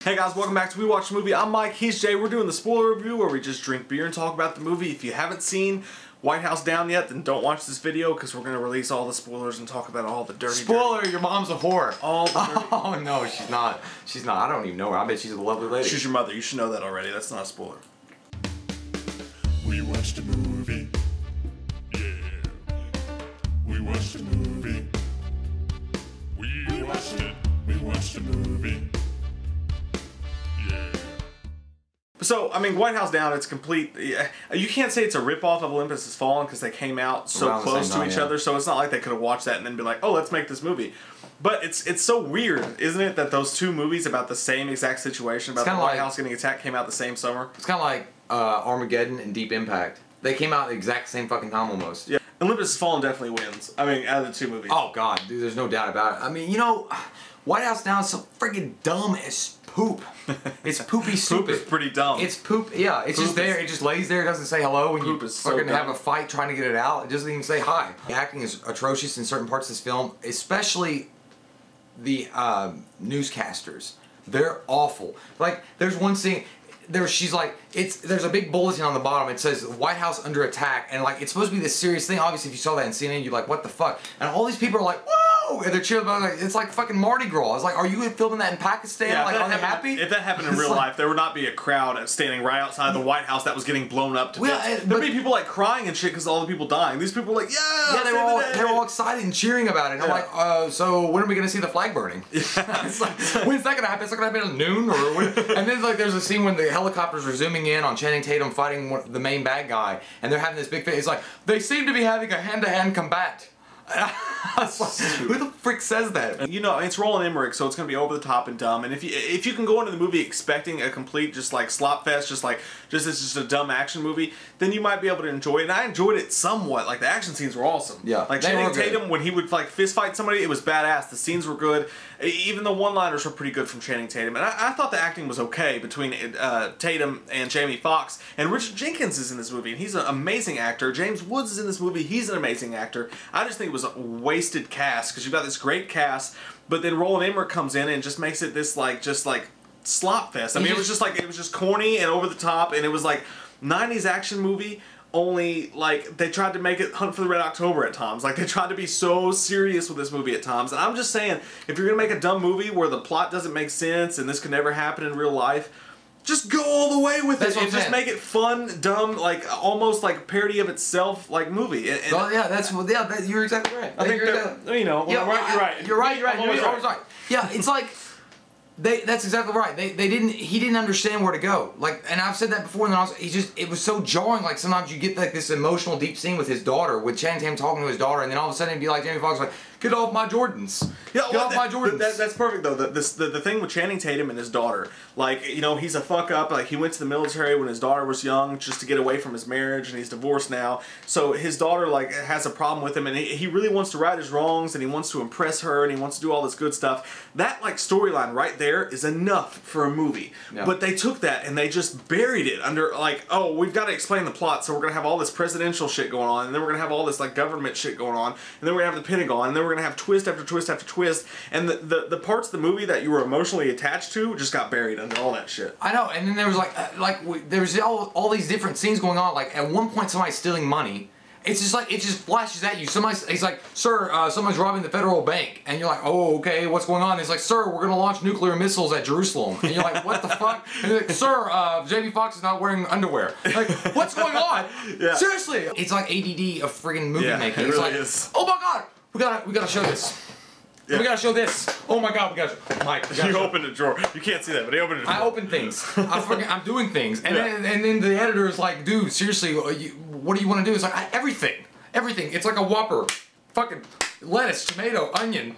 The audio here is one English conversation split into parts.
Hey guys, welcome back to We Watch the Movie. I'm Mike, he's Jay. We're doing the spoiler review where we just drink beer and talk about the movie. If you haven't seen White House Down yet, then don't watch this video because we're going to release all the spoilers and talk about all the dirty... Spoiler, your mom's a whore. All the dirty... Oh no, she's not. She's not. I don't even know her. I bet she's a lovely lady. She's your mother. You should know that already. That's not a spoiler. We watched a movie. Yeah. We watched a movie. We watched it. We watched a movie. Yeah. So, I mean, White House Down, it's complete... You can't say it's a ripoff of Olympus Has Fallen because they came out so Around close to time, each yeah. other, so it's not like they could have watched that and then be like, oh, let's make this movie. But it's so weird, isn't it, that those two movies about the same exact situation, about the White House getting attacked, came out the same summer? It's kind of like Armageddon and Deep Impact. They came out at the exact same fucking time almost. Yeah, Olympus Has Fallen definitely wins. I mean, out of the two movies. Oh god, dude, there's no doubt about it. I mean, you know, White House Down is so freaking dumb as poop. It's poopy stupid. Poop is pretty dumb. It's poop, yeah, it's Poop just there, it just lays there, it doesn't say hello when you fucking have a fight trying to get it out. It doesn't even say hi. The acting is atrocious in certain parts of this film, especially the newscasters. They're awful. Like, there's one scene... she's like, there's a big bulletin on the bottom. It says White House under attack, and like it's supposed to be this serious thing. Obviously, if you saw that in CNN, you're like, what the fuck? And all these people are like, whoa, and they're cheering about it. Like, it's like fucking Mardi Gras. I was like, are you filming that in Pakistan? Yeah, like, are they happy? If that happened in real life, there would not be a crowd standing right outside the White House that was getting blown up to bits. There'd be people like crying and shit because all the people dying. These people were like, yeah, they were all excited and cheering about it. And I'm like, so when are we gonna see the flag burning? Yeah. It's like, when's that gonna happen? It's not gonna happen at noon or when? And then like there's a scene when the helicopters are zooming in on Channing Tatum fighting the main bad guy, and they're having this big face. It's like they seem to be having a hand-to-hand combat. Like, who the frick says that? You know, it's Roland Emmerich, so it's gonna be over the top and dumb. And if you can go into the movie expecting a complete just like slop fest, just this is just a dumb action movie, then you might be able to enjoy it. And I enjoyed it somewhat. Like the action scenes were awesome. Yeah, like Channing Tatum when he would like fist fight somebody, it was badass. The scenes were good. Even the one-liners were pretty good from Channing Tatum. And I thought the acting was okay between Tatum and Jamie Foxx. And Richard Jenkins is in this movie, and he's an amazing actor. James Woods is in this movie. He's an amazing actor. I just think it was a wasted cast because you've got this great cast, but then Roland Emmerich comes in and just makes it this just like slop fest. I mean, it was just corny and over the top, and it was like 90s action movie. Only like they tried to make it Hunt for the Red October at times. Like they tried to be so serious with this movie at times. And I'm just saying, if you're gonna make a dumb movie where the plot doesn't make sense and this could never happen in real life, just go all the way with it and just make it fun, dumb, like almost like parody of itself, like movie. And well, yeah, you're exactly right. I think you know, yeah, you're right. You're right. You're always right. Yeah, it's like. That's exactly right. He didn't understand where to go. Like, and I've said that before. And then it was so jarring. Like sometimes you get like this emotional deep scene with his daughter, with Channing Tatum talking to his daughter, and then all of a sudden it'd be like Jamie Foxx like, get off my Jordans. Yeah, get off my Jordans. That's perfect though. The thing with Channing Tatum and his daughter, like you know, he's a fuck up. Like he went to the military when his daughter was young, just to get away from his marriage, and he's divorced now. So his daughter like has a problem with him, and he really wants to right his wrongs, and he wants to impress her, and he wants to do all this good stuff. That like storyline right there is enough for a movie. Yeah. But they took that and they just buried it under like, oh, we've got to explain the plot, so we're gonna have all this presidential shit going on, and then we're gonna have all this like government shit going on, and then we're gonna have the Pentagon, and then we're gonna have twist after twist after twist, and the parts of the movie that you were emotionally attached to just got buried under all that shit. I know, and then there was there was all these different scenes going on. Like at one point, somebody's stealing money. It's just like, it just flashes at you. He's like, sir, someone's robbing the federal bank. And you're like, oh, okay, what's going on? He's like, sir, we're going to launch nuclear missiles at Jerusalem. And you're like, what the fuck? And you're like, sir, Jamie Foxx is not wearing underwear. Like, what's going on? Yeah. Seriously. It's like ADD of friggin' movie making. It really is. Oh my God, we gotta show this. Yeah. We gotta show this. Oh my God, Mike. You opened a drawer. You can't see that, but he opened a drawer. I open things. I'm doing things. And then the editor is like, dude, seriously, what do you want to do? It's like, everything. It's like a Whopper. Fucking lettuce, tomato, onion,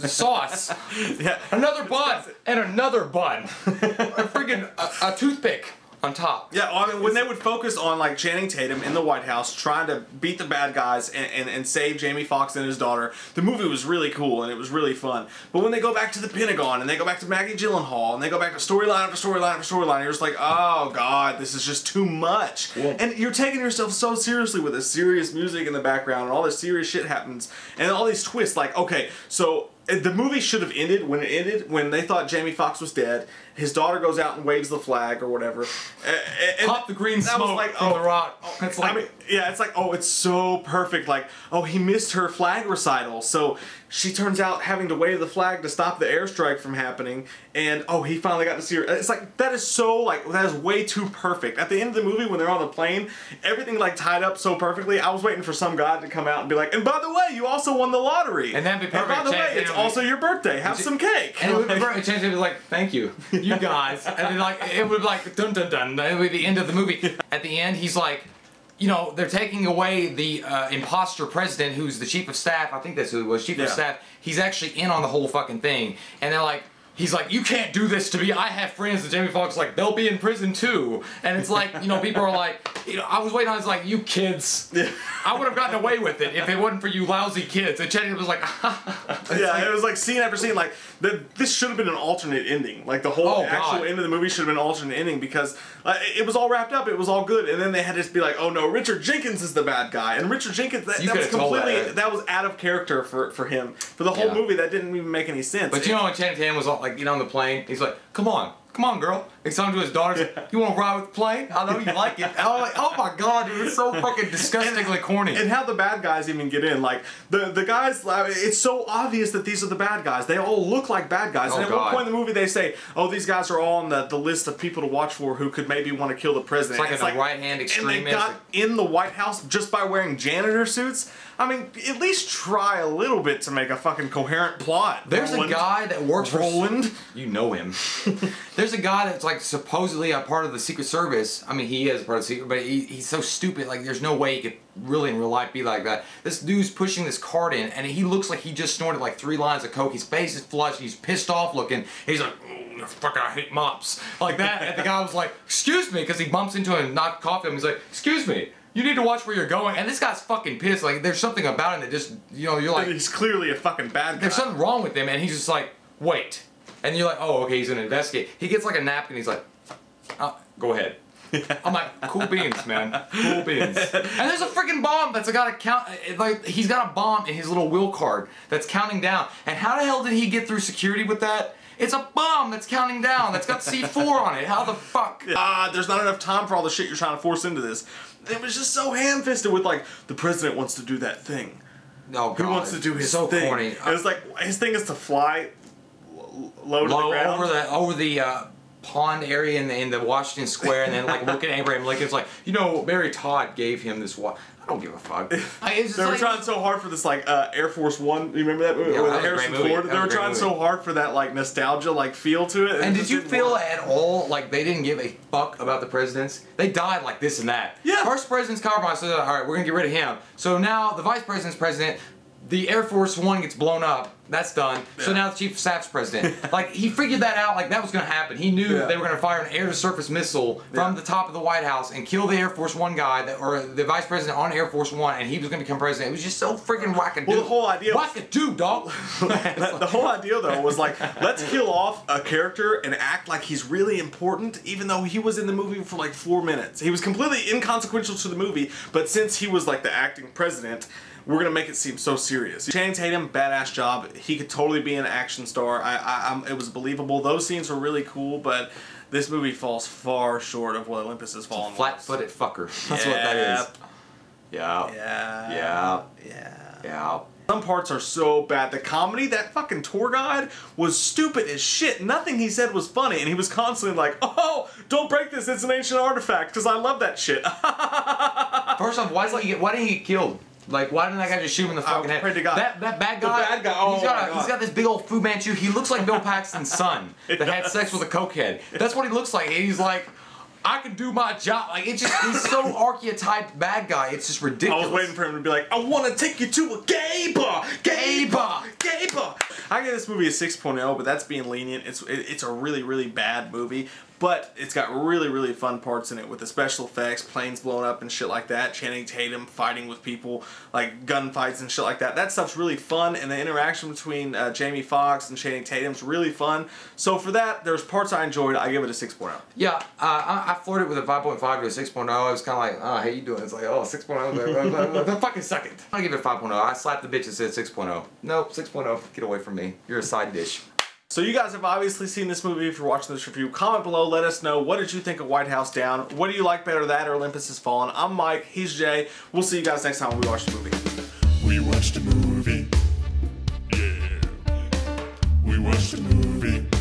sauce. Yeah. Another bun. And another bun. A friggin' a toothpick. On top. Yeah, I mean, when they would focus on like Channing Tatum in the White House trying to beat the bad guys and save Jamie Foxx and his daughter, the movie was really cool and it was really fun. But when they go back to the Pentagon and they go back to Maggie Gyllenhaal and they go back to storyline after storyline after storyline, you're just like, oh God, this is just too much. Yeah. And you're taking yourself so seriously with this serious music in the background and all this serious shit happens and all these twists. Like, okay, so the movie should have ended when they thought Jamie Foxx was dead. His daughter goes out and waves the flag or whatever. And pop the green smoke like, from the rock. It's like, I mean, yeah, it's like, oh, it's so perfect. Like, oh, he missed her flag recital, so she turns out having to wave the flag to stop the airstrike from happening. And oh, he finally got to see her. It's like that is so like that is way too perfect. At the end of the movie, when they're on the plane, everything like tied up so perfectly. I was waiting for some guy to come out and be like, and by the way, you also won the lottery. And that'd be perfect. And by the way, it's also your birthday. Have some cake. And it would be perfect. Change it was like, thank you, you guys. And then like it would be like dun dun dun. That would be the end of the movie. At the end, he's like, you know, they're taking away the imposter president, who's the chief of staff. I think that's who it was, chief of staff. He's actually in on the whole fucking thing. And they're like, he's like, you can't do this to me. I have friends. And Jamie Foxx is like, they'll be in prison too. And it's like, you know, people are like, you know, I was waiting on it, it's like, you kids. I would have gotten away with it if it wasn't for you lousy kids. And Channing was like, yeah, it was like scene after scene. Like, this should have been an alternate ending. Like, the whole actual end of the movie should have been an alternate ending because it was all wrapped up. It was all good. And then they had to just be like, oh no, Richard Jenkins is the bad guy. And Richard Jenkins, that was completely, that was out of character for him. For the whole movie, that didn't even make any sense. But you know when Channing Tatum was like, you know, on the plane, he's like, come on, girl. He's talking to his daughter, you want to ride with the plane? I know you like it. And I'm like, oh my god, dude, it's so fucking disgustingly corny. And how the bad guys even get in. Like, the guys, it's so obvious that these are the bad guys. They all look like bad guys. And at one point in the movie, they say, oh, these guys are all on the list of people to watch for who could maybe want to kill the president. It's like a right-hand extremist. And they got in the White House just by wearing janitor suits. I mean, at least try a little bit to make a fucking coherent plot. There's a guy that works for Roland. You know him. There's a guy that's like supposedly a part of the Secret Service. I mean, he is part of the Secret, but he's so stupid. Like, there's no way he could really in real life be like that. This dude's pushing this cart in, and he looks like he just snorted like 3 lines of coke. His face is flushed. He's pissed off looking. He's like, oh, fucking, I hate mops. Like that. And the guy was like, excuse me, because he bumps into him and knocks coffee him. He's like, excuse me. You need to watch where you're going. And this guy's fucking pissed. Like, there's something about him that just, you know, you're like... He's clearly a fucking bad guy. There's something wrong with him, and he's just like, wait. And you're like, oh, okay, he's gonna investigate. He gets like a napkin, he's like, go ahead. I'm like, cool beans, man. Cool beans. And there's a freaking bomb that's got a count, like, he's got a bomb in his little wheel card that's counting down. And how the hell did he get through security with that? It's a bomb that's counting down, that's got C4 on it. How the fuck? There's not enough time for all the shit you're trying to force into this. It was just so ham-fisted with, like, the president wants to do that thing. Oh, God. He wants to do his so thing. Corny. And it's like, his thing is to fly low to the ground. Over the pond area in the Washington Square, and then like look at Abraham Lincoln's like, you know, Mary Todd gave him this watch. I don't give a fuck. They were trying so hard for this like Air Force One. You remember that movie? Yeah, with Harrison Ford. They were trying so hard for that like nostalgia like feel to it. And did you feel at all like they didn't give a fuck about the presidents? They died like this and that. Yeah. First president's compromised. So all right, we're gonna get rid of him. So now the vice president's president. The Air Force One gets blown up. That's done. Yeah. So now the chief of staff's president. Like, he figured that out. Like, that was going to happen. He knew they were going to fire an air-to-surface missile from the top of the White House and kill the Air Force One guy, or the vice president on Air Force One, and he was going to become president. It was just so freaking wackadoo. Well, the whole idea wackadoo, dog. The whole idea, though, was like, let's kill off a character and act like he's really important, even though he was in the movie for like 4 minutes. He was completely inconsequential to the movie, but since he was like the acting president, we're gonna make it seem so serious. Channing Tatum, badass job. He could totally be an action star. It was believable. Those scenes were really cool, but this movie falls far short of what Olympus has fallen. Flat-footed fucker. That's what that is. Yeah. Yeah. Yeah. Yeah. Yeah. Some parts are so bad. The comedy, that fucking tour guide was stupid as shit. Nothing he said was funny, and he was constantly like, "Oh, don't break this. It's an ancient artifact." Because I love that shit. First off, why didn't he get killed? Like, why didn't that guy just shoot him in the fucking head? Pray to God. That bad guy. The bad guy. Oh, he's got this big old Fu Manchu. He looks like Bill Paxton's son that had sex with a cokehead. That's what he looks like. And he's like, I can do my job. Like, it's just, he's so archetyped bad guy. It's just ridiculous. I was waiting for him to be like, I want to take you to a gay bar. Gay bar. Gay bar. I give this movie a 6.0, but that's being lenient. It's a really, really bad movie. But it's got really, really fun parts in it with the special effects, planes blowing up and shit like that, Channing Tatum fighting with people, like gunfights and shit like that. That stuff's really fun, and the interaction between Jamie Foxx and Channing Tatum's really fun. So for that, there's parts I enjoyed. I give it a 6.0. Yeah, I flirted with a 5.5 to a 6.0. I was kind of like, oh, how you doing? It's like, oh, 6.0. The fucking second. I give it a 5.0. I slapped the bitch and said 6.0. Nope, 6.0. Get away from me. me. You're a side dish. So you guys have obviously seen this movie. If you're watching this review, comment below. Let us know, what did you think of White House Down? What do you like better, that or Olympus Has Fallen? I'm Mike. He's Jay. We'll see you guys next time when we watch the movie. We watched a movie. Yeah. We watched a movie.